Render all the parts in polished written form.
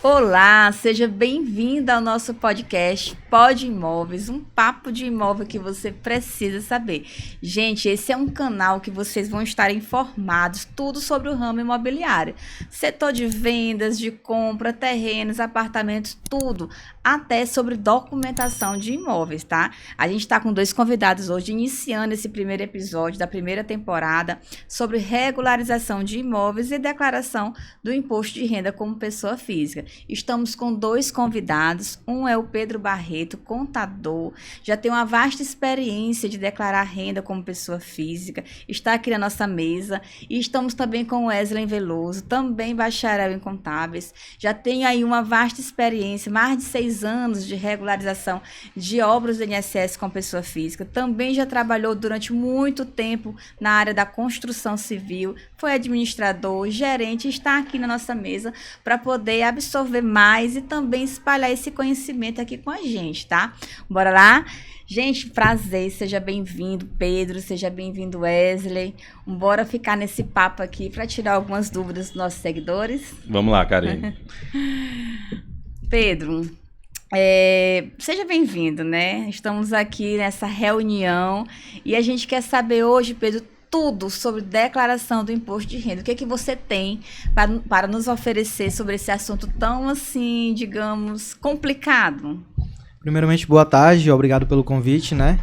Olá, seja bem-vinda ao nosso podcast Pod Imóveis, um papo de imóvel que você precisa saber. Gente, esse é um canal que vocês vão estar informados tudo sobre o ramo imobiliário. Setor de vendas, de compra, terrenos, apartamentos, tudo. Até sobre documentação de imóveis, tá? A gente está com 2 convidados hoje, iniciando esse primeiro episódio da primeira temporada sobre regularização de imóveis e declaração do imposto de renda como pessoa física. Estamos com 2 convidados, um é o Pedro Barreto, contador, já tem uma vasta experiência de declarar renda como pessoa física, está aqui na nossa mesa, e estamos também com o Wesley Veloso, também bacharel em contábeis, já tem aí uma vasta experiência, mais de 6 anos de regularização de obras do INSS com pessoa física, também já trabalhou durante muito tempo na área da construção civil, foi administrador, gerente, está aqui na nossa mesa para poder absorver mais e também espalhar esse conhecimento aqui com a gente, tá? Bora lá? Gente, prazer, seja bem-vindo, Pedro, seja bem-vindo, Wesley. Bora ficar nesse papo aqui para tirar algumas dúvidas dos nossos seguidores. Vamos lá, Karine. Pedro, seja bem-vindo, né? Estamos aqui nessa reunião e a gente quer saber hoje, Pedro, tudo sobre declaração do imposto de renda. O que é que você tem para nos oferecer sobre esse assunto tão, assim, digamos, complicado? Primeiramente, boa tarde, obrigado pelo convite, né?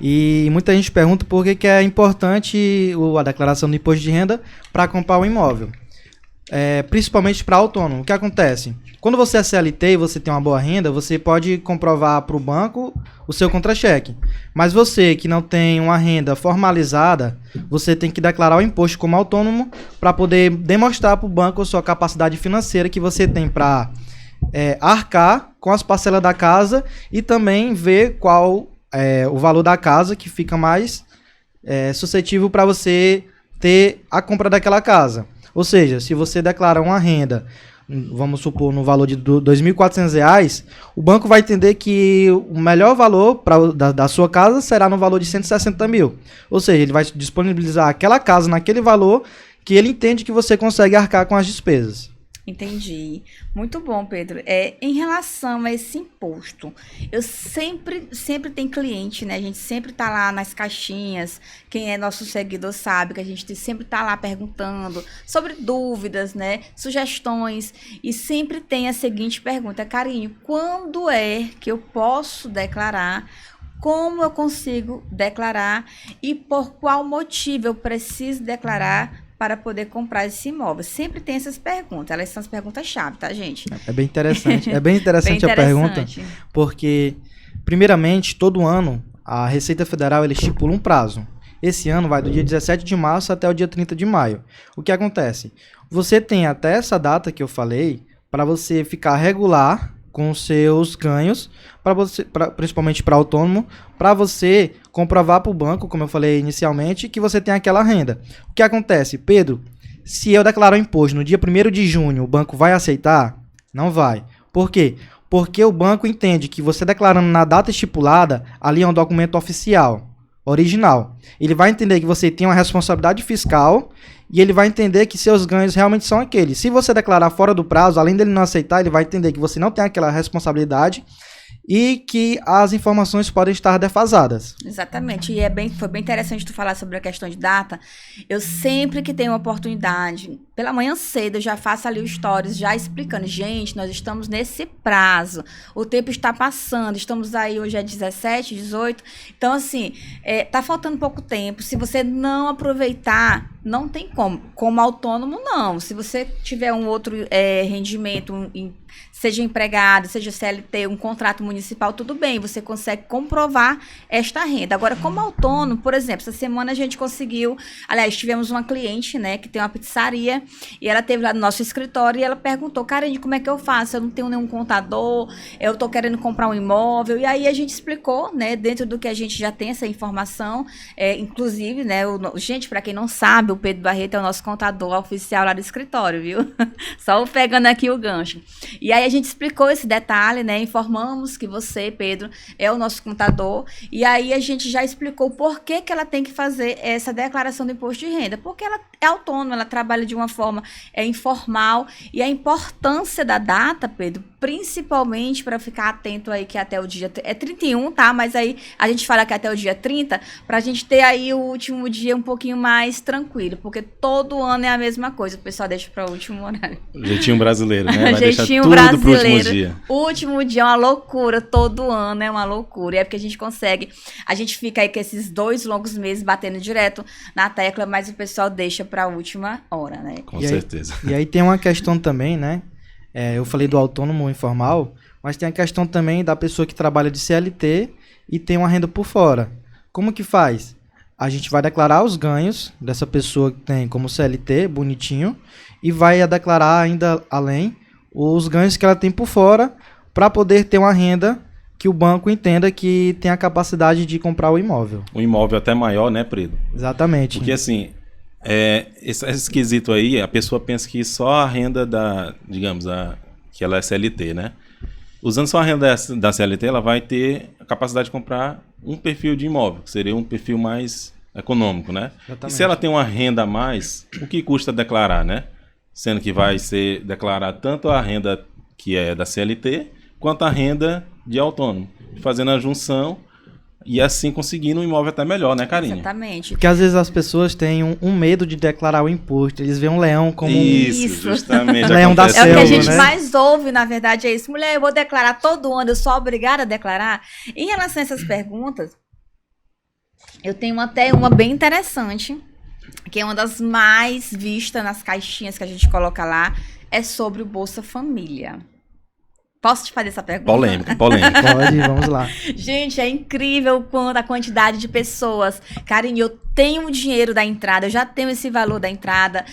E muita gente pergunta por que é importante a declaração do imposto de renda para comprar um imóvel. Principalmente para autônomo. O que acontece? Quando você é CLT e você tem uma boa renda, você pode comprovar para o banco o seu contra-cheque. Mas você que não tem uma renda formalizada, você tem que declarar o imposto como autônomo para poder demonstrar para o banco a sua capacidade financeira que você tem para arcar com as parcelas da casa e também ver qual o valor da casa que fica mais suscetível para você ter a compra daquela casa. Ou seja, se você declara uma renda, vamos supor, no valor de R$ 2.400, o banco vai entender que o melhor valor da sua casa será no valor de 160 mil. Ou seja, ele vai disponibilizar aquela casa naquele valor que ele entende que você consegue arcar com as despesas. Entendi. Muito bom, Pedro. Em relação a esse imposto, eu sempre tem cliente, né? A gente sempre tá lá nas caixinhas. Quem é nosso seguidor sabe que a gente sempre tá lá perguntando sobre dúvidas, né? Sugestões. E sempre tem a seguinte pergunta: Carinho, quando é que eu posso declarar? Como eu consigo declarar? E por qual motivo eu preciso declarar para poder comprar esse imóvel? Sempre tem essas perguntas. Elas são as perguntas-chave, tá, gente? É bem interessante. É bem interessante a pergunta, porque, primeiramente, todo ano, a Receita Federal ela estipula um prazo. Esse ano vai do dia 17 de março até o dia 30 de maio. O que acontece? Você tem até essa data que eu falei para você ficar regular com os seus ganhos, principalmente para autônomo, para você comprovar para o banco, como eu falei inicialmente, que você tem aquela renda. O que acontece, Pedro? Se eu declarar o imposto no dia 1º de junho, o banco vai aceitar? Não vai. Por quê? Porque o banco entende que você declarando na data estipulada, ali é um documento oficial, original. Ele vai entender que você tem uma responsabilidade fiscal e ele vai entender que seus ganhos realmente são aqueles. Se você declarar fora do prazo, além dele não aceitar, ele vai entender que você não tem aquela responsabilidade e que as informações podem estar defasadas. Exatamente, e foi bem interessante tu falar sobre a questão de data. Eu sempre que tenho oportunidade, pela manhã cedo, eu já faço ali os stories, já explicando, gente, nós estamos nesse prazo, o tempo está passando, estamos aí, hoje é 17, 18, então assim, tá faltando pouco tempo, se você não aproveitar, não tem como autônomo não, se você tiver um outro rendimento, seja empregado, seja CLT, um contrato municipal, tudo bem, você consegue comprovar esta renda. Agora, como autônomo, por exemplo, essa semana a gente conseguiu, aliás, tivemos uma cliente, né, que tem uma pizzaria, e ela teve lá no nosso escritório, e ela perguntou, Karine, como é que eu faço? Eu não tenho nenhum contador, eu tô querendo comprar um imóvel, e aí a gente explicou, né, dentro do que a gente já tem essa informação, inclusive, né, gente, para quem não sabe, o Pedro Barreto é o nosso contador oficial lá do escritório, viu? Só pegando aqui o gancho. E aí a gente explicou esse detalhe, né, informamos que você, Pedro, é o nosso contador. E aí a gente já explicou por que ela tem que fazer essa declaração do imposto de renda. Porque ela é autônoma, ela trabalha de uma forma informal. E a importância da data, Pedro, principalmente para ficar atento aí que até o dia... É 31, tá? Mas aí a gente fala que até o dia 30, para a gente ter aí o último dia um pouquinho mais tranquilo. Porque todo ano é a mesma coisa. O pessoal deixa para o último horário. Jeitinho brasileiro, né? Vai Jeitinho tudo brasileiro. pro último dia. O último dia é uma loucura, todo ano é uma loucura. E é porque a gente consegue, a gente fica aí com esses 2 longos meses batendo direto na tecla, mas o pessoal deixa pra última hora, né? Com certeza. E aí tem uma questão também, né? Eu falei do autônomo informal, mas tem a questão também da pessoa que trabalha de CLT e tem uma renda por fora. Como que faz? A gente vai declarar os ganhos dessa pessoa que tem como CLT, bonitinho, e vai declarar ainda além os ganhos que ela tem por fora para poder ter uma renda que o banco entenda que tem a capacidade de comprar o imóvel. Um imóvel até maior, né, Pedro? Exatamente. Porque assim, esse esquisito aí, a pessoa pensa que só a renda digamos, que ela é CLT, né? Usando só a renda da CLT, ela vai ter a capacidade de comprar um perfil de imóvel, que seria um perfil mais econômico, né? Exatamente. E se ela tem uma renda a mais, o que custa declarar, né? Sendo que vai ser declarado tanto a renda que é da CLT, quanto a renda de autônomo. Fazendo a junção e assim conseguindo um imóvel até melhor, né, Karine? Exatamente. Porque às vezes as pessoas têm um medo de declarar o imposto. Eles veem um leão como Isso, justamente. leão da selva, é o que a gente né? mais ouve, na verdade, é isso. Mulher, eu vou declarar todo ano, eu sou obrigada a declarar. Em relação a essas perguntas, eu tenho até uma bem interessante, que é uma das mais vistas nas caixinhas que a gente coloca lá, é sobre o Bolsa Família. Posso te fazer essa pergunta? Polêmica. Pode, vamos lá. Gente, é incrível a quantidade de pessoas. Karine, eu tenho o dinheiro da entrada, eu já tenho esse valor da entrada.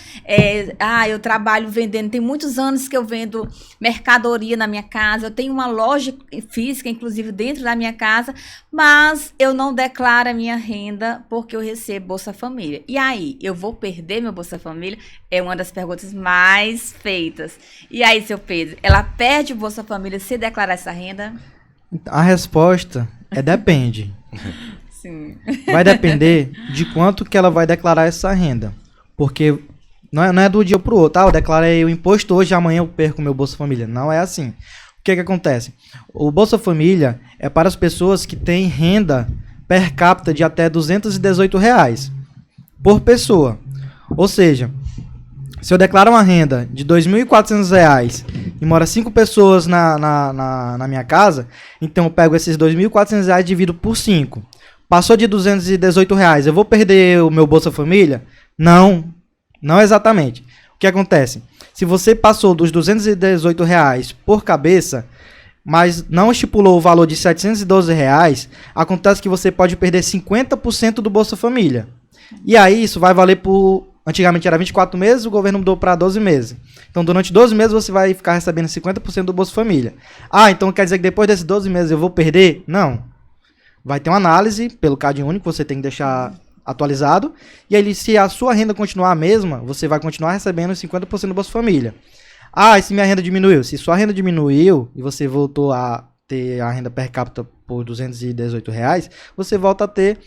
Eu trabalho vendendo, tem muitos anos que eu vendo mercadoria na minha casa, eu tenho uma loja física, inclusive, dentro da minha casa, mas eu não declaro a minha renda porque eu recebo Bolsa Família. E aí, eu vou perder meu Bolsa Família? É uma das perguntas mais feitas. E aí, seu Pedro, ela perde o Bolsa Família se declarar essa renda? A resposta é depende. Sim. Vai depender de quanto que ela vai declarar essa renda. Porque não é do dia pro outro. Eu declarei o imposto hoje, amanhã eu perco meu Bolsa Família. Não é assim. O que acontece? O Bolsa Família é para as pessoas que têm renda per capita de até R$218 por pessoa. Ou seja, se eu declaro uma renda de R$2.400 e mora 5 pessoas na minha casa, então eu pego esses R$2.400 e divido por 5. Passou de R$218, eu vou perder o meu Bolsa Família? Não exatamente. O que acontece? Se você passou dos R$218 por cabeça, mas não estipulou o valor de R$712, acontece que você pode perder 50% do Bolsa Família. E aí isso vai valer por... Antigamente era 24 meses, o governo mudou para 12 meses. Então, durante 12 meses, você vai ficar recebendo 50% do Bolsa Família. Então quer dizer que depois desses 12 meses eu vou perder? Não. Vai ter uma análise pelo CAD único, você tem que deixar atualizado. E aí, se a sua renda continuar a mesma, você vai continuar recebendo 50% do Bolsa Família. E se minha renda diminuiu? Se sua renda diminuiu e você voltou a ter a renda per capita por R$218, você volta a ter...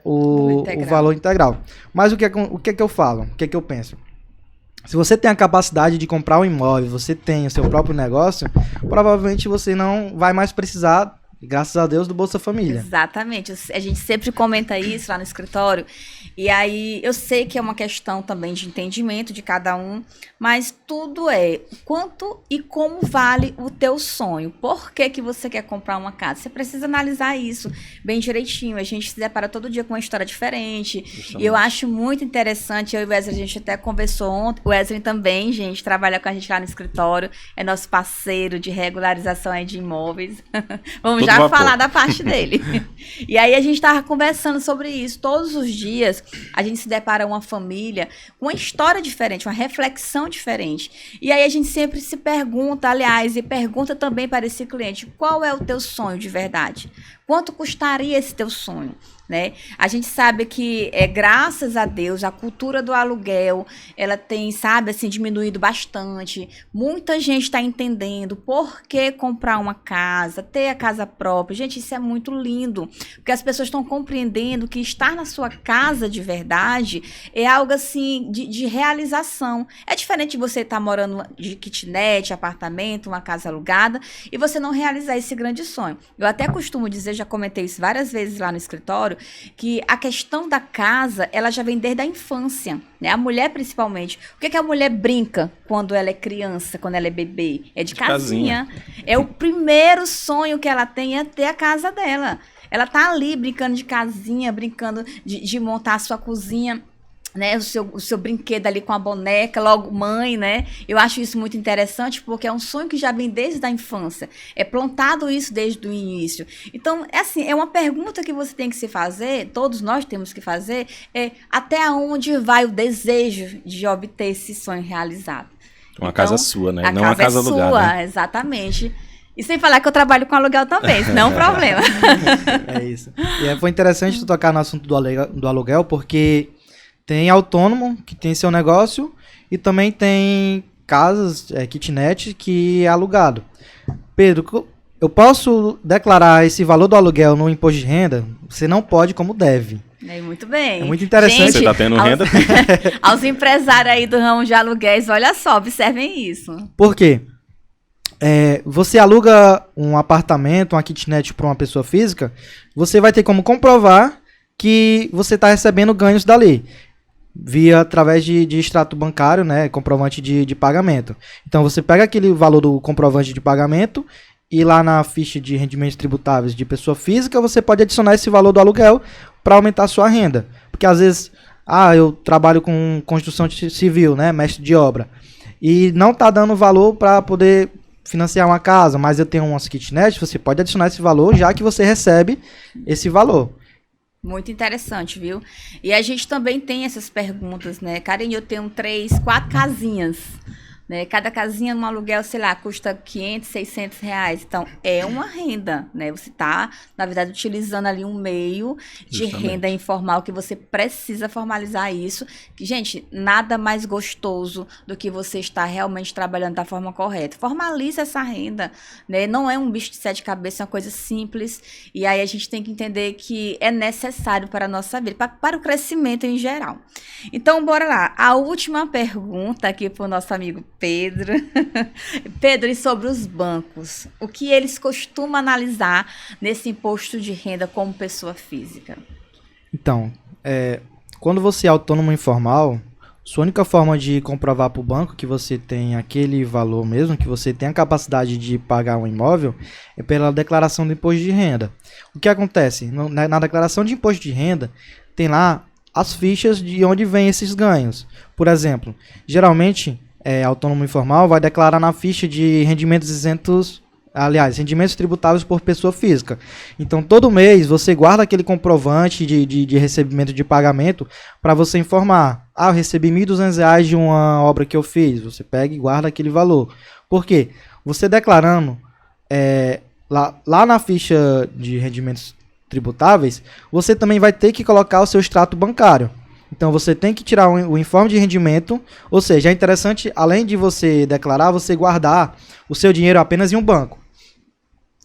o valor integral. Mas o que é que eu falo? O que é que eu penso? Se você tem a capacidade de comprar um imóvel, você tem o seu próprio negócio, provavelmente você não vai mais precisar, graças a Deus, do Bolsa Família. Exatamente. A gente sempre comenta isso lá no escritório. E aí, eu sei que é uma questão também de entendimento de cada um, mas tudo é quanto e como vale o teu sonho. Por que que você quer comprar uma casa? Você precisa analisar isso bem direitinho. A gente se depara todo dia com uma história diferente. Justamente. E eu acho muito interessante. Eu e o Wesley, a gente até conversou ontem. O Wesley também, gente, trabalha com a gente lá no escritório. É nosso parceiro de regularização aí de imóveis. Vamos tudo já falar da parte dele. E aí, a gente estava conversando sobre isso. Todos os dias, a gente se depara uma família com uma história diferente, uma reflexão diferente. E aí a gente sempre se pergunta, aliás, e pergunta também para esse cliente, qual é o teu sonho de verdade? Quanto custaria esse teu sonho? Né? A gente sabe que, graças a Deus, a cultura do aluguel, ela tem, sabe, assim, diminuído bastante. Muita gente está entendendo por que comprar uma casa, ter a casa própria. Gente, isso é muito lindo, porque as pessoas estão compreendendo que estar na sua casa de verdade é algo, assim, de realização. É diferente de você estar morando de kitnet, apartamento, uma casa alugada, e você não realizar esse grande sonho. Eu até costumo dizer, já comentei isso várias vezes lá no escritório, que a questão da casa, ela já vem desde a infância, né? A mulher, principalmente. O que a mulher brinca quando ela é criança, quando ela é bebê? É de casinha. É o primeiro sonho que ela tem, é ter a casa dela. Ela tá ali brincando de casinha, brincando de montar a sua cozinha, né, o seu brinquedo ali com a boneca, logo mãe, né? Eu acho isso muito interessante, porque é um sonho que já vem desde a infância. É plantado isso desde o início. Então, é uma pergunta que você tem que se fazer, todos nós temos que fazer, até onde vai o desejo de obter esse sonho realizado. Uma casa sua, né? Não uma casa alugada. Sua, né? Exatamente. E sem falar que eu trabalho com aluguel também, isso não é um problema. É isso. E foi interessante tu tocar no assunto do aluguel, porque tem autônomo que tem seu negócio e também tem casas, kitnet, que é alugado. Pedro, eu posso declarar esse valor do aluguel no imposto de renda? Você não pode, como deve. Muito bem. É muito interessante. Gente, você está tendo renda? Aos empresários aí do ramo de aluguéis, olha só, observem isso. Por quê? Você aluga um apartamento, uma kitnet para uma pessoa física, você vai ter como comprovar que você está recebendo ganhos dali, através de extrato bancário, né, comprovante de pagamento. Então, você pega aquele valor do comprovante de pagamento e lá na ficha de rendimentos tributáveis de pessoa física, você pode adicionar esse valor do aluguel para aumentar a sua renda. Porque, às vezes, eu trabalho com construção civil, né, mestre de obra, e não está dando valor para poder financiar uma casa, mas eu tenho umas kitnet, você pode adicionar esse valor, já que você recebe esse valor. Muito interessante, viu? E a gente também tem essas perguntas, né? Karen, eu tenho 3, 4 casinhas, né? Cada casinha no aluguel, sei lá, custa 500, 600 reais. Então, é uma renda, né? Você está, na verdade, utilizando ali um meio de renda informal que você precisa formalizar isso. Gente, nada mais gostoso do que você estar realmente trabalhando da forma correta. Formalize essa renda, né? Não é um bicho de 7 cabeças, é uma coisa simples. E aí a gente tem que entender que é necessário para a nossa vida, para o crescimento em geral. Então, bora lá. A última pergunta aqui para o nosso amigo Pedro. Pedro, e sobre os bancos? O que eles costumam analisar nesse imposto de renda como pessoa física? Então, quando você é autônomo informal, sua única forma de comprovar para o banco que você tem aquele valor mesmo, que você tem a capacidade de pagar um imóvel, é pela declaração do imposto de renda. O que acontece? Na declaração de imposto de renda, tem lá as fichas de onde vem esses ganhos. Por exemplo, geralmente, autônomo informal vai declarar na ficha de rendimentos isentos, aliás, rendimentos tributáveis por pessoa física. Então, todo mês você guarda aquele comprovante de recebimento de pagamento para você informar. Eu recebi R$1.200 de uma obra que eu fiz. Você pega e guarda aquele valor. Por quê? Você declarando lá na ficha de rendimentos tributáveis, você também vai ter que colocar o seu extrato bancário. Então, você tem que tirar o informe de rendimento, ou seja, é interessante, além de você declarar, você guardar o seu dinheiro apenas em um banco.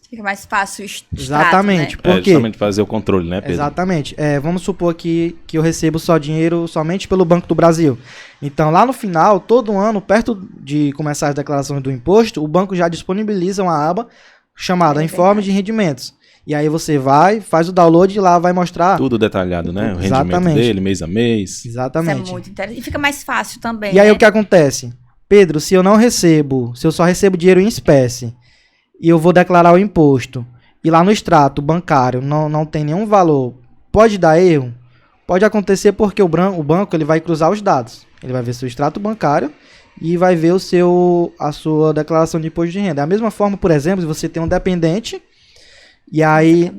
Fica mais fácil o extrato, exatamente, né? Porque justamente fazer o controle, né, Pedro? Exatamente. Vamos supor que eu recebo só dinheiro somente pelo Banco do Brasil. Então, lá no final, todo ano, perto de começar as declarações do imposto, o banco já disponibiliza uma aba chamada Informe de Rendimentos. E aí você faz o download e lá vai mostrar... Tudo detalhado, né? O Exatamente. rendimento dele, mês a mês. Exatamente. Isso é muito interessante. E fica mais fácil também, E aí né? o que acontece? Pedro, se eu só recebo dinheiro em espécie e eu vou declarar o imposto e lá no extrato bancário não tem nenhum valor, pode dar erro? Pode acontecer porque o banco ele vai cruzar os dados. Ele vai ver seu extrato bancário e vai ver a sua declaração de imposto de renda. Da mesma forma, por exemplo, se você tem um dependente... E aí,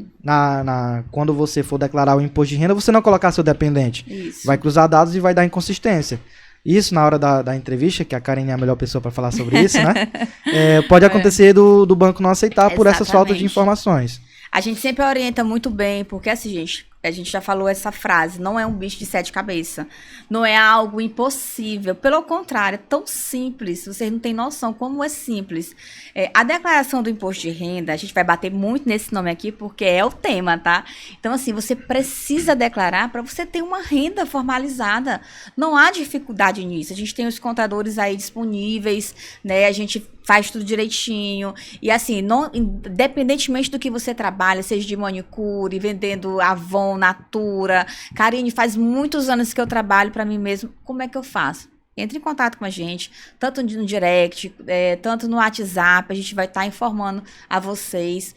quando você for declarar o imposto de renda, você não colocar seu dependente. Isso. Vai cruzar dados e vai dar inconsistência. Isso, na hora da entrevista, que a Karen é a melhor pessoa para falar sobre isso, né? Pode acontecer do banco não aceitar por essas faltas de informações. A gente sempre orienta muito bem, porque assim, gente, a gente já falou essa frase, não é um bicho de 7 cabeças, não é algo impossível, pelo contrário, é tão simples, vocês não têm noção como é simples. A declaração do imposto de renda, a gente vai bater muito nesse nome aqui, porque é o tema, tá? Então, assim, você precisa declarar para você ter uma renda formalizada, não há dificuldade nisso, a gente tem os contadores aí disponíveis, né, a gente faz tudo direitinho, e assim, independentemente do que você trabalha, seja de manicure, vendendo Avon, Natura, Karine, faz muitos anos que eu trabalho para mim mesmo, como é que eu faço? Entre em contato com a gente, tanto no direct, tanto no WhatsApp, a gente vai estar informando a vocês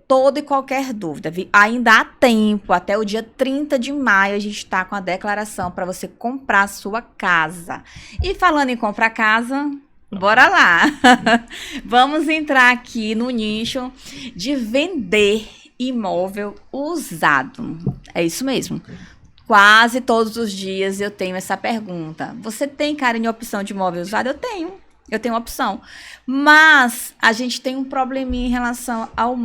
toda e qualquer dúvida. Ainda há tempo, até o dia 30 de maio, a gente está com a declaração para você comprar a sua casa. E falando em comprar casa, bora lá! Vamos entrar aqui no nicho de vender imóvel usado. É isso mesmo. Quase todos os dias eu tenho essa pergunta. Você tem, Karine, opção de imóvel usado? Eu tenho opção. Mas a gente tem um probleminha em relação ao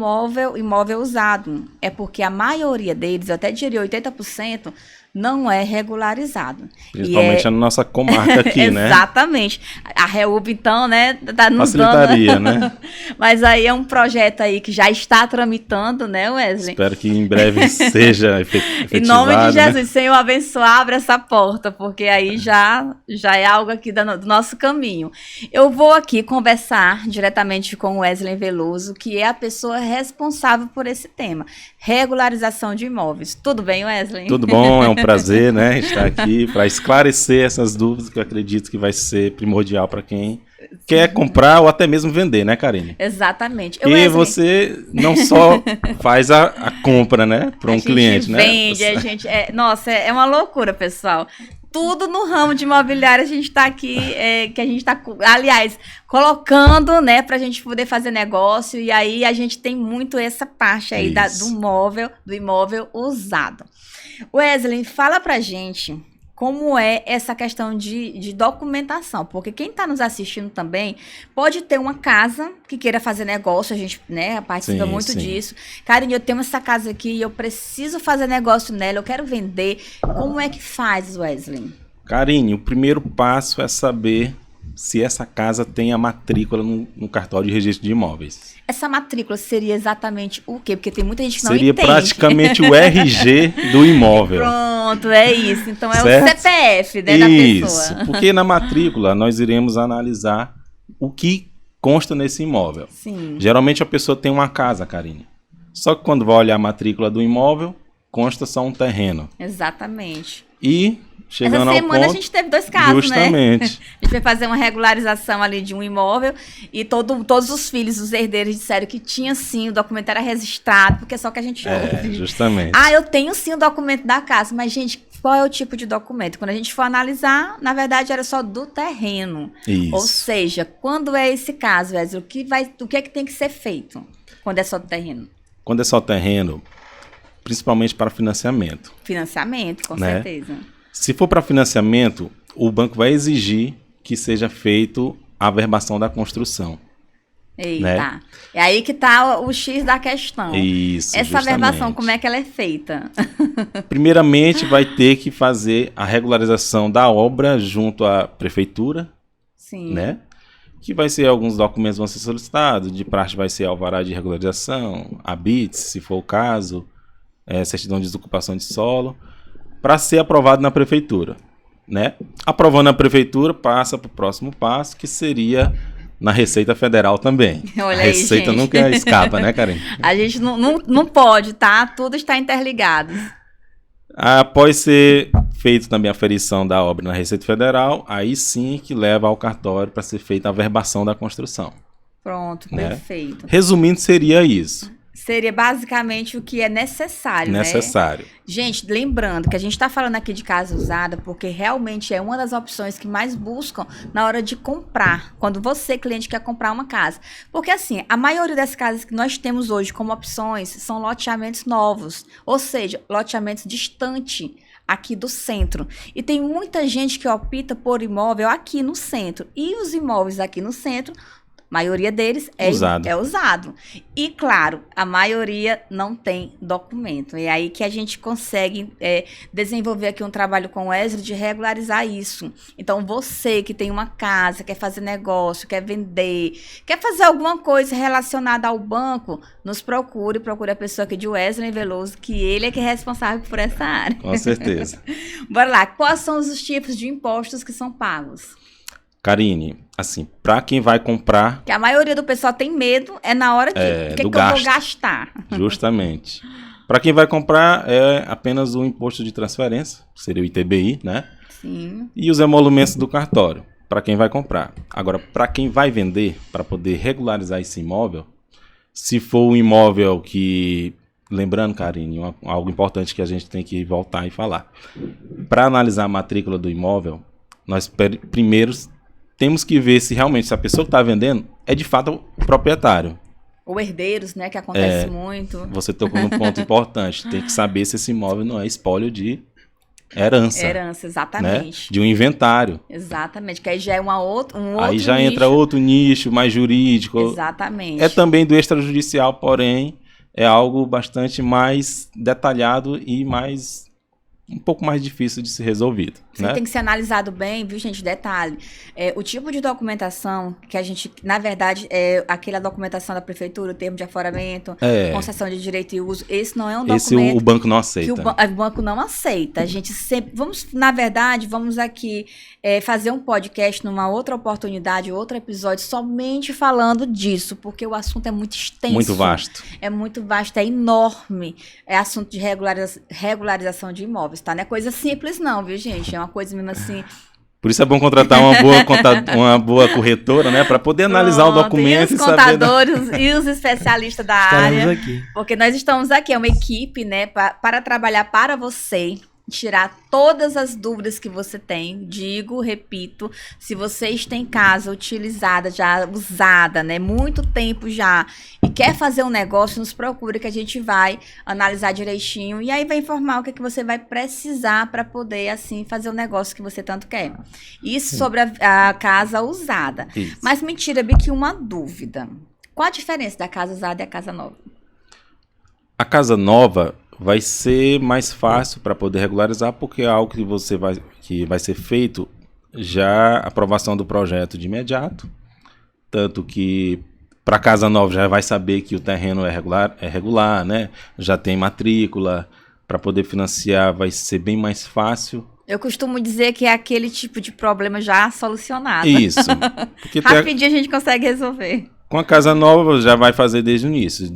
imóvel usado. É porque a maioria deles, eu até diria 80%, não é regularizado. Principalmente na nossa comarca aqui, né? Exatamente. A REUB, então, né, tá nos facilitaria, né? Mas aí é um projeto aí que já está tramitando, né, Wesley? Espero que em breve seja efetivado. Em nome de Jesus, né? Senhor, abençoa, abre essa porta, porque aí já é algo aqui do nosso caminho. Eu vou aqui conversar diretamente com o Wesley Veloso, que é a pessoa responsável por esse tema, regularização de imóveis. Tudo bem, Wesley? Tudo bom, é um prazer, né, estar aqui para esclarecer essas dúvidas que eu acredito que vai ser primordial para quem quer comprar ou até mesmo vender, né, Karine? Exatamente. E você não só faz a compra, né, para um cliente, né? Vende, a gente nossa, é uma loucura, pessoal. Tudo no ramo de imobiliário a gente está aqui, que a gente está, aliás, colocando, né, para a gente poder fazer negócio, e aí a gente tem muito essa parte aí do imóvel usado. Wesley, fala pra gente como é essa questão de documentação, porque quem está nos assistindo também pode ter uma casa que queira fazer negócio, a gente, né, participa muito disso. Karine, eu tenho essa casa aqui, eu preciso fazer negócio nela, eu quero vender. Como é que faz, Wesley? Karine, o primeiro passo é saber se essa casa tem a matrícula no cartório de registro de imóveis. Essa matrícula seria exatamente o quê? Porque tem muita gente que não entende. Seria praticamente o RG do imóvel. Pronto, é isso. Então é certo? O CPF, né, da pessoa. Isso, porque na matrícula nós iremos analisar o que consta nesse imóvel. Sim. Geralmente a pessoa tem uma casa, Karine. Só que quando vai olhar a matrícula do imóvel, consta só um terreno. Exatamente. E chegando essa semana ao ponto, a gente teve 2 casos, justamente, né? A gente foi fazer uma regularização ali de um imóvel e todos os filhos, os herdeiros, disseram que tinha sim, o documento era registrado, porque é só que a gente ouve. Justamente. Eu tenho sim o documento da casa, mas, gente, qual é o tipo de documento? Quando a gente for analisar, na verdade, era só do terreno. Isso. Ou seja, quando é esse caso, Wesley, o que é que tem que ser feito quando é só do terreno? Quando é só terreno, principalmente para financiamento. Financiamento, com né? certeza. Se for para financiamento, o banco vai exigir que seja feito a averbação da construção. Eita, né? É aí que está o X da questão. Isso, essa justamente. averbação, como é que ela é feita? Primeiramente, vai ter que fazer a regularização da obra junto à prefeitura. Sim. Né? Que vai ser, alguns documentos vão ser solicitados, de praxe vai ser alvará de regularização, habite, se for o caso, certidão de desocupação de solo, para ser aprovado na prefeitura, né? Aprovando na prefeitura, passa para o próximo passo, que seria na Receita Federal também. Olha a Receita aí, nunca escapa, né, Karine? A gente não pode, tá? Tudo está interligado. Após ser feito também a aferição da obra na Receita Federal, aí sim que leva ao cartório para ser feita a averbação da construção. Pronto, né? Perfeito. Resumindo, seria isso. Seria basicamente o que é necessário, Necessário. né? Gente, lembrando que a gente está falando aqui de casa usada porque realmente é uma das opções que mais buscam na hora de comprar, quando você, cliente, quer comprar uma casa. Porque assim, a maioria das casas que nós temos hoje como opções são loteamentos novos, ou seja, loteamentos distantes aqui do centro. E tem muita gente que opta por imóvel aqui no centro. E os imóveis aqui no centro, maioria deles é usado. E, claro, a maioria não tem documento. É aí que a gente consegue desenvolver aqui um trabalho com o Wesley de regularizar isso. Então, você que tem uma casa, quer fazer negócio, quer vender, quer fazer alguma coisa relacionada ao banco, nos procure a pessoa aqui de Wesley Veloso, que ele é que é responsável por essa área. Com certeza. Bora lá. Quais são os tipos de impostos que são pagos? Karine, assim, para quem vai comprar... Que a maioria do pessoal tem medo, na hora de que eu vou gastar. Justamente. Para quem vai comprar, é apenas o imposto de transferência, seria o ITBI, né? Sim. E os emolumentos do cartório, para quem vai comprar. Agora, para quem vai vender, para poder regularizar esse imóvel, se for um imóvel que... Lembrando, Karine, algo importante que a gente tem que voltar e falar. Para analisar a matrícula do imóvel, nós primeiro temos que ver se realmente se a pessoa que está vendendo é de fato o proprietário. Ou herdeiros, né? Que acontece muito. Você tocou num ponto importante. Tem que saber se esse imóvel não é espólio de herança. Herança, exatamente. Né? De um inventário. Exatamente, que aí já é um outro aí já nicho. Entra outro nicho mais jurídico. Exatamente. É também do extrajudicial, porém, é algo bastante mais detalhado e um pouco mais difícil de ser resolvido. Sim, né? Tem que ser analisado bem, viu, gente? Detalhe. O tipo de documentação que a gente, na verdade, aquela documentação da prefeitura, o termo de aforamento, concessão de direito e uso, esse não é um documento... Esse o banco não aceita. Que o banco não aceita. A gente sempre... Vamos aqui fazer um podcast numa outra oportunidade, outro episódio, somente falando disso, porque o assunto é muito extenso. Muito vasto. É muito vasto, é enorme. É assunto de regularização de imóveis, tá? Não é coisa simples não, viu, gente? É uma coisa mesmo assim... Por isso é bom contratar uma boa corretora, né? Para poder analisar o documento e saber... os contadores e os especialistas da área. Aqui. Porque nós estamos aqui, é uma equipe, né? Para trabalhar para você, tirar todas as dúvidas que você tem. Digo, repito, se vocês têm casa utilizada, já usada, né? Muito tempo já, e quer fazer um negócio, nos procure que a gente vai analisar direitinho e aí vai informar o que você vai precisar para poder, assim, fazer o negócio que você tanto quer. Isso sobre a casa usada. Isso. Mas me tira, Bique, uma dúvida. Qual a diferença da casa usada e a casa nova? A casa nova vai ser mais fácil para poder regularizar, porque é algo que vai ser feito já a aprovação do projeto de imediato, tanto que para casa nova já vai saber que o terreno é regular, né? Já tem matrícula, para poder financiar vai ser bem mais fácil. Eu costumo dizer que é aquele tipo de problema já solucionado. Isso. Porque rapidinho a gente consegue resolver. Com a casa nova já vai fazer desde o início,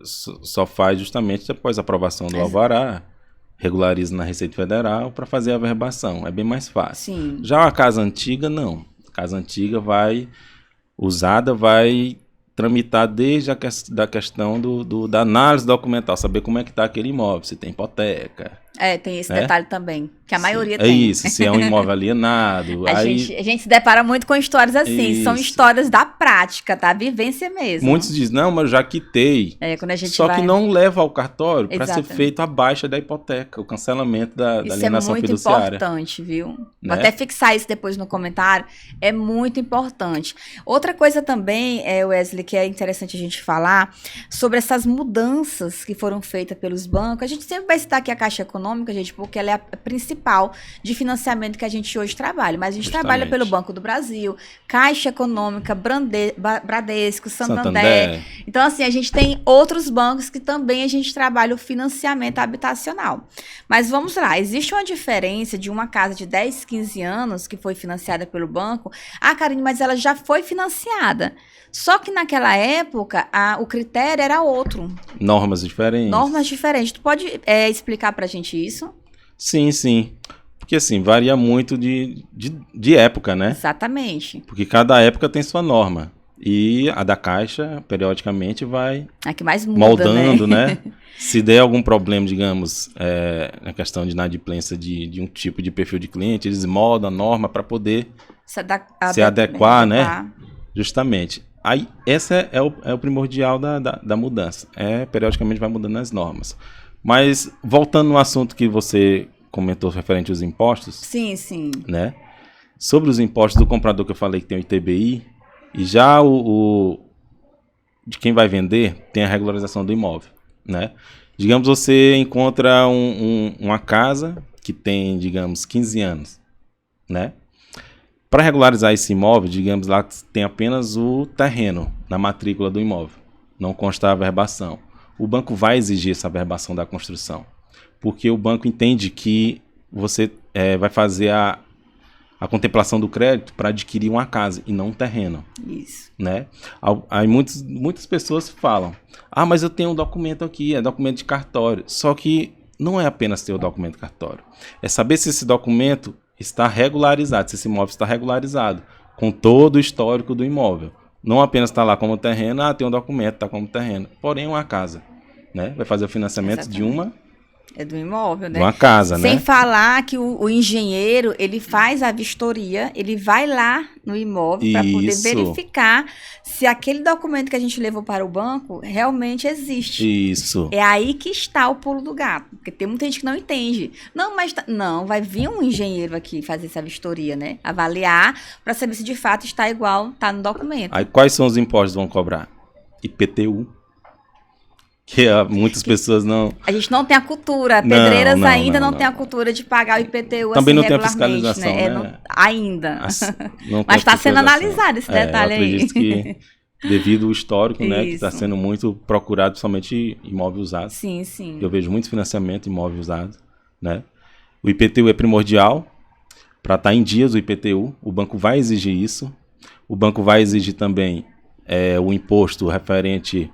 só faz justamente após a aprovação do alvará, regulariza na Receita Federal para fazer a averbação, é bem mais fácil. Sim. Já a casa antiga, não. A casa antiga vai tramitar desde da questão da análise documental, saber como é que está aquele imóvel, se tem hipoteca. Tem esse detalhe também, que a maioria tem. tem. É isso, se é um imóvel alienado. A gente se depara muito com histórias assim, isso. São histórias da prática, tá? Vivência mesmo. Muitos dizem, não, mas eu já quitei. Quando a gente Só que não leva ao cartório para ser Exatamente. feito a baixa da hipoteca, o cancelamento da alienação fiduciária. Isso é muito importante, viu? Né? Vou até fixar isso depois no comentário. É muito importante. Outra coisa também, Wesley, que é interessante a gente falar, sobre essas mudanças que foram feitas pelos bancos. A gente sempre vai citar aqui a Caixa Econômica, gente, porque ela é a principal de financiamento que a gente hoje trabalha. Mas a gente trabalha pelo Banco do Brasil, Caixa Econômica, Bradesco, Santander. Então, assim, a gente tem outros bancos que também a gente trabalha o financiamento habitacional. Mas vamos lá, existe uma diferença de uma casa de 10, 15 anos que foi financiada pelo banco. Karine, mas ela já foi financiada. Só que naquela época, o critério era outro. Normas diferentes. Tu pode explicar pra gente isso? Sim. Porque assim, varia muito de época, né? Exatamente. Porque cada época tem sua norma. E a da Caixa, periodicamente, vai a que mais muda, moldando, né? Se der algum problema, digamos, na questão de inadimplência de um tipo de perfil de cliente, eles moldam a norma para poder se adequar, né? Justamente. Aí, esse é o primordial da mudança. Periodicamente vai mudando as normas. Mas, voltando no assunto que você comentou referente aos impostos. Sim. Né? Sobre os impostos do comprador que eu falei que tem o ITBI, E já de quem vai vender tem a regularização do imóvel, né? Digamos, você encontra uma casa que tem, digamos, 15 anos, né? Para regularizar esse imóvel, digamos lá que tem apenas o terreno na matrícula do imóvel, não consta a averbação. O banco vai exigir essa averbação da construção, porque o banco entende que você vai fazer a contemplação do crédito para adquirir uma casa e não um terreno. Isso. Né? Aí muitas pessoas falam, mas eu tenho um documento aqui, é documento de cartório. Só que não é apenas ter o documento de cartório, é saber se esse documento está regularizado, se esse imóvel está regularizado, com todo o histórico do imóvel. Não apenas está lá como terreno, tem um documento, está como terreno, porém uma casa, né? Vai fazer o financiamento Exatamente. de uma... É do imóvel, né? De uma casa, né? Sem falar que o engenheiro, ele faz a vistoria, ele vai lá no imóvel para poder Isso. verificar se aquele documento que a gente levou para o banco realmente existe. Isso. É aí que está o pulo do gato, porque tem muita gente que não entende. Não, vai vir um engenheiro aqui fazer essa vistoria, né? Avaliar para saber se de fato está igual, está no documento. Aí quais são os impostos que vão cobrar? IPTU. Que muitas pessoas não... A gente não tem a cultura, Pedreiras ainda não tem a não. cultura de pagar o IPTU Também assim, não tem a regularmente, fiscalização, né? né? Ainda. Não tem Mas está sendo fiscalização. analisado esse detalhe eu aí. acredito que, devido ao histórico, né, que está Isso. sendo muito procurado, somente imóvel usado. Sim, sim. Eu vejo muito financiamento em imóvel usado, né? O IPTU é primordial para estar em dias o IPTU. O banco vai exigir isso. O banco vai exigir também o imposto referente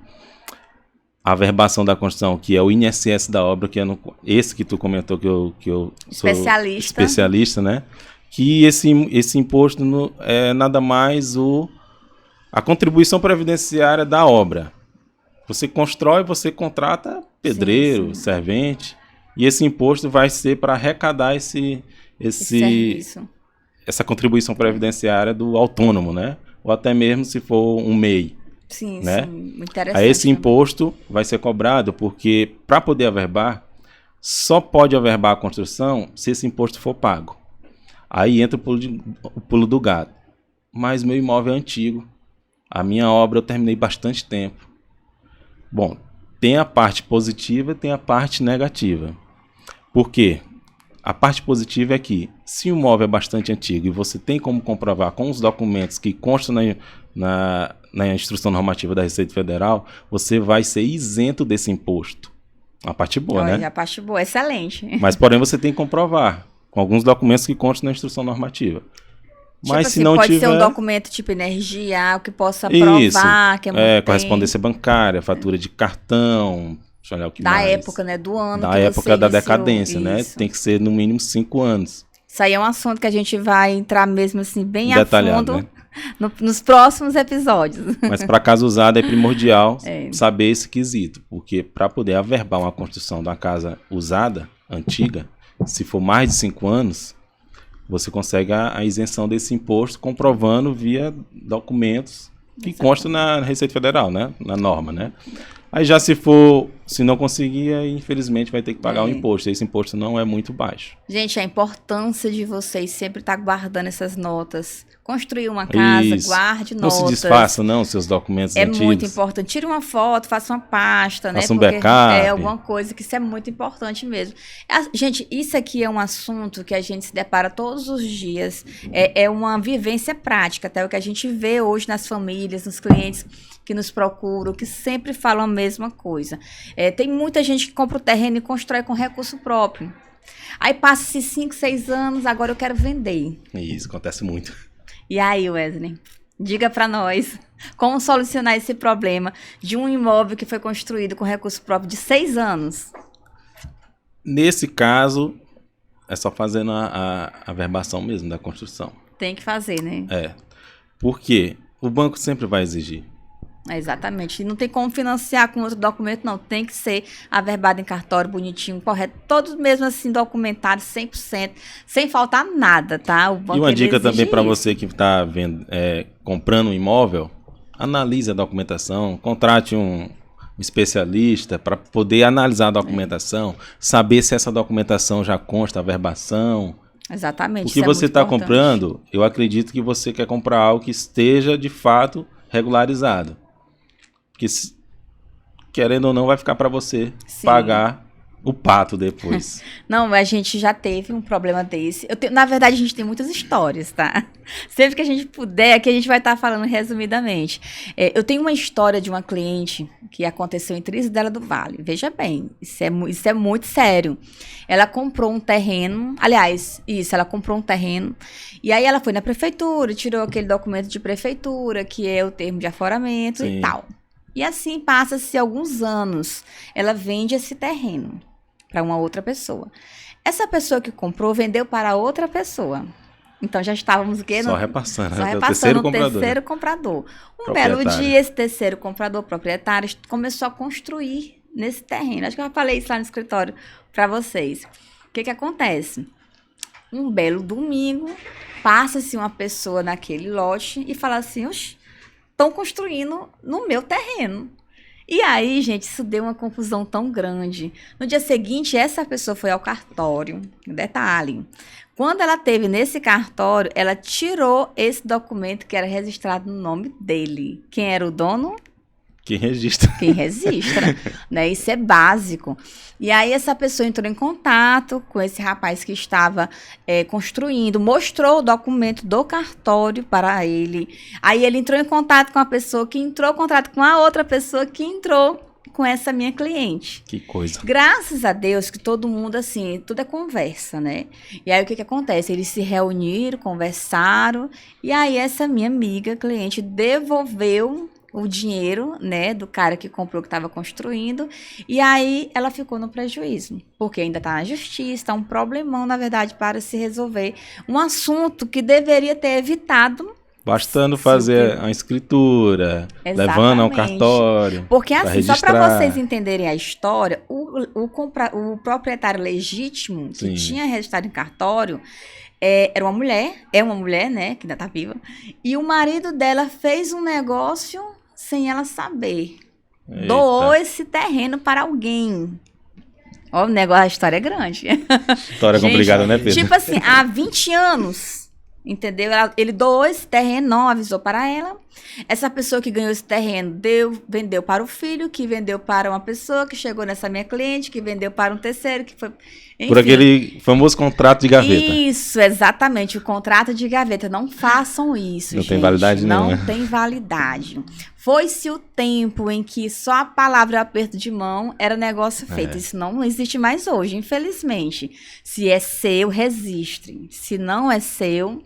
à averbação da construção, que é o INSS da obra, que é esse que tu comentou que eu sou especialista, né? Que esse imposto é nada mais a contribuição previdenciária da obra. Você constrói, você contrata pedreiro, sim. servente, e esse imposto vai ser para arrecadar essa contribuição previdenciária do autônomo, né? Ou até mesmo se for um MEI. Sim, né? sim. Muito interessante. Aí esse imposto vai ser cobrado porque, para poder averbar, só pode averbar a construção se esse imposto for pago. Aí entra o pulo do gato. Mas meu imóvel é antigo. A minha obra eu terminei bastante tempo. Bom, tem a parte positiva e tem a parte negativa. Por quê? A parte positiva é que, se o imóvel é bastante antigo e você tem como comprovar com os documentos que constam na instrução normativa da Receita Federal, você vai ser isento desse imposto. A parte boa, né? A parte boa, excelente. Mas, porém, você tem que comprovar com alguns documentos que constam na instrução normativa. Mas tipo se não pode tiver... ser um documento tipo energia, que possa provar que é muito correspondência bancária, fatura de cartão... Olha o que da mais. época, né? Do ano. Da que época você da iniciou. decadência, né? Isso. Tem que ser no mínimo 5 anos. Isso aí é um assunto que a gente vai entrar mesmo assim, bem Detalhado, a fundo, né? Nos próximos episódios. Mas para casa usada é primordial saber esse quesito, porque para poder averbar uma construção de uma casa usada, antiga, se for mais de 5 anos, você consegue a isenção desse imposto comprovando via documentos que constam na Receita Federal, né? Na norma, né? Aí já se não conseguir, infelizmente vai ter que pagar o imposto. Esse imposto não é muito baixo. Gente, a importância de vocês sempre estar guardando essas notas. Construir uma casa, guarde notas. Não se desfaça, não, seus documentos antigos. É muito importante. Tire uma foto, faça uma pasta, né? Faça um backup. É alguma coisa que isso é muito importante mesmo. Gente, isso aqui é um assunto que a gente se depara todos os dias. É uma vivência prática, até o que a gente vê hoje nas famílias, nos clientes que nos procuram, que sempre falam a mesma coisa. Tem muita gente que compra o terreno e constrói com recurso próprio. Aí passa-se 5, 6 anos, agora eu quero vender. Isso, acontece muito. E aí, Wesley, diga para nós como solucionar esse problema de um imóvel que foi construído com recurso próprio de 6 anos. Nesse caso, é só fazendo a averbação mesmo da construção. Tem que fazer, né? Por quê? O banco sempre vai exigir. Exatamente. E não tem como financiar com outro documento, não. Tem que ser averbado em cartório, bonitinho, correto. Todos mesmo assim documentados 100%, sem faltar nada, tá? O banco, e uma dica também para isso. você que está comprando um imóvel, analise a documentação, contrate um especialista para poder analisar a documentação, saber se essa documentação já consta a averbação, Exatamente. O que isso é você muito está importante. comprando, eu acredito que você quer comprar algo que esteja, de fato, regularizado. Porque, querendo ou não, vai ficar para você Sim. pagar o pato depois. Não, a gente já teve um problema desse. Na verdade, a gente tem muitas histórias, tá? Sempre que a gente puder, aqui a gente vai estar falando resumidamente. Eu tenho uma história de uma cliente que aconteceu em Trizidela do Vale. Veja bem, isso é muito sério. Ela comprou um terreno, ela comprou um terreno, e aí ela foi na prefeitura, tirou aquele documento de prefeitura, que é o termo de aforamento Sim. e tal. E assim passa-se alguns anos. Ela vende esse terreno para uma outra pessoa. Essa pessoa que comprou vendeu para outra pessoa. Então já estávamos o quê? Só repassando, Só né? repassando O terceiro o terceiro comprador. Um Proprietário. belo dia, esse terceiro comprador proprietário começou a construir nesse terreno. Acho que eu já falei isso lá no escritório para vocês. O que acontece? Um belo domingo, passa-se uma pessoa naquele lote e fala assim, oxe, estão construindo no meu terreno. E aí, gente, isso deu uma confusão tão grande. No dia seguinte, essa pessoa foi ao cartório. Detalhe, quando ela teve nesse cartório, ela tirou esse documento que era registrado no nome dele. Quem era o dono? Quem registra. Quem registra, né? Isso é básico. E aí essa pessoa entrou em contato com esse rapaz que estava construindo, mostrou o documento do cartório para ele. Aí ele entrou em contato com a pessoa que entrou em contato com a outra pessoa que entrou com essa minha cliente. Que coisa. Graças a Deus que todo mundo, assim, tudo é conversa, né? E aí o que acontece? Eles se reuniram, conversaram, e aí essa minha amiga, cliente, devolveu o dinheiro, né, do cara que comprou, que estava construindo, e aí ela ficou no prejuízo, porque ainda está na justiça, está um problemão, na verdade, para se resolver um assunto que deveria ter evitado. Bastando fazer a escritura, levando ao cartório. Porque assim, só para registrar. vocês entenderem a história, o proprietário legítimo que Sim. tinha registrado em cartório era uma mulher, né, que ainda tá viva, e o marido dela fez um negócio sem ela saber. Eita. Doou esse terreno para alguém. Ó, o negócio, a história é grande. História Gente, complicada, né, Pedro? Tipo assim, há 20 anos, entendeu? Ele doou esse terreno, não avisou para ela. Essa pessoa que ganhou esse terreno vendeu para o filho, que vendeu para uma pessoa, que chegou nessa minha cliente, que vendeu para um terceiro, que foi... Enfim. Por aquele famoso contrato de gaveta. Isso, exatamente, o contrato de gaveta. Não façam isso, Não gente. tem validade nenhuma. Não tem validade. Foi-se o tempo em que só a palavra e o aperto de mão era negócio feito. Isso não existe mais hoje, infelizmente. Se é seu, registre. Se não é seu,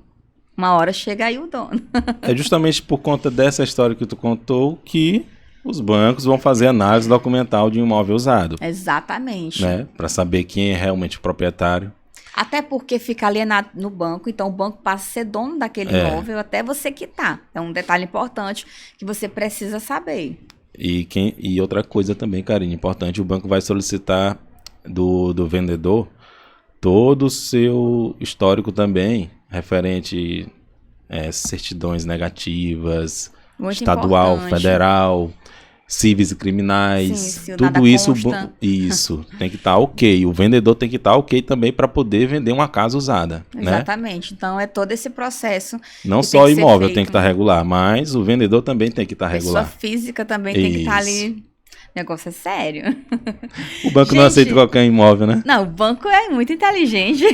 uma hora chega aí o dono. É justamente por conta dessa história que tu contou que os bancos vão fazer análise documental de um imóvel usado. Exatamente. Né? Para saber quem é realmente o proprietário. Até porque fica alienado no banco, então o banco passa a ser dono daquele imóvel até você quitar. É um detalhe importante que você precisa saber. E outra coisa também, Karine, importante, o banco vai solicitar do vendedor todo o seu histórico também, referente certidões negativas, Muito estadual, importante. federal, cíveis e criminais, Sim, se o tudo nada isso, consta. isso tem que estar ok. O vendedor tem que estar ok também para poder vender uma casa usada, né? Exatamente. Então é todo esse processo. Não que só tem o que ser imóvel feito. tem que estar regular, mas o vendedor também tem que estar Pessoa regular. física também tem que estar Isso. ali. O negócio é sério. O banco não Gente, aceita qualquer imóvel, né? Não, o banco é muito inteligente.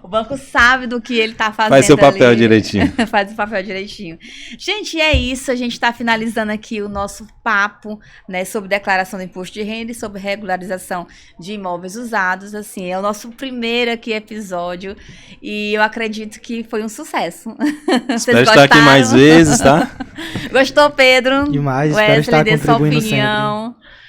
O banco sabe do que ele tá fazendo. Faz seu papel ali. direitinho. Faz o papel direitinho. Gente, é isso. A gente está finalizando aqui o nosso papo, né, sobre declaração do imposto de renda e sobre regularização de imóveis usados. Assim, é o nosso primeiro aqui episódio e eu acredito que foi um sucesso. Espero estar aqui mais vezes, tá? Gostou, Pedro? Demais, espero estar dê sua contribuindo opinião.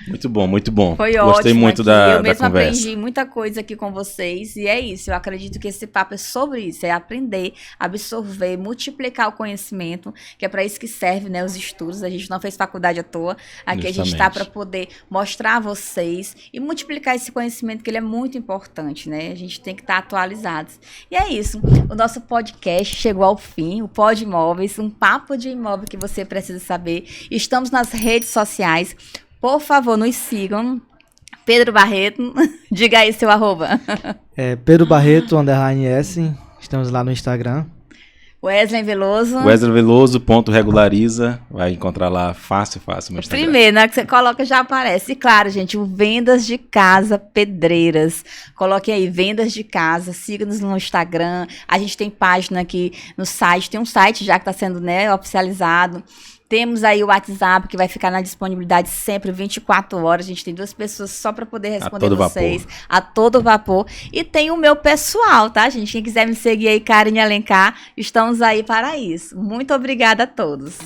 Muito bom, muito bom. Foi Gostei ótimo muito aqui. da Eu mesma conversa. aprendi muita coisa aqui com vocês e é isso. Eu acredito que esse papo é sobre isso, é aprender, absorver, multiplicar o conhecimento, que é para isso que serve, né, os estudos. A gente não fez faculdade à toa. Aqui a gente está Justamente. para poder mostrar a vocês e multiplicar esse conhecimento, que ele é muito importante, né? A gente tem que estar atualizados. E é isso. O nosso podcast chegou ao fim, o Pod Imóveis, um papo de imóvel que você precisa saber. Estamos nas redes sociais. Por favor, nos sigam. Pedro Barreto, diga aí seu arroba. Pedro Barreto, _S, estamos lá no Instagram. Wesley Veloso. Wesley Veloso, .regulariza, vai encontrar lá fácil no Instagram. Primeiro, na hora que você coloca já aparece. E claro, gente, o Vendas de Casa Pedreiras. Coloque aí, Vendas de Casa, siga-nos no Instagram. A gente tem página aqui no site, tem um site já que está sendo, né, oficializado. Temos aí o WhatsApp, que vai ficar na disponibilidade sempre 24 horas. A gente tem 2 pessoas só para poder responder vocês. A todo vapor. E tem o meu pessoal, tá, gente? Quem quiser me seguir aí, Karen Alencar, estamos aí para isso. Muito obrigada a todos.